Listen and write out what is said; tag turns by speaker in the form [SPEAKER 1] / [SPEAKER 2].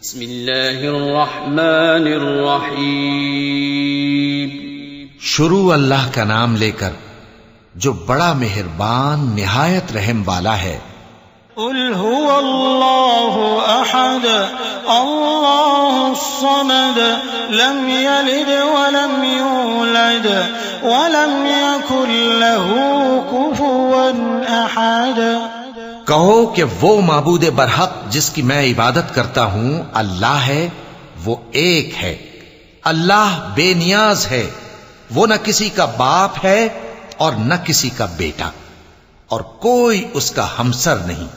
[SPEAKER 1] بسم اللہ الرحمن الرحیم.
[SPEAKER 2] شروع اللہ کا نام لے کر جو بڑا مہربان نہایت رحم والا ہے.
[SPEAKER 3] قل هو اللہ احد اللہ الصمد لم یلد ولم یولد ولم یکن له کفوا احد.
[SPEAKER 2] کہو کہ وہ معبود برحق جس کی میں عبادت کرتا ہوں اللہ ہے، وہ ایک ہے. اللہ بے نیاز ہے، وہ نہ کسی کا باپ ہے اور نہ کسی کا بیٹا، اور کوئی اس کا ہمسر نہیں.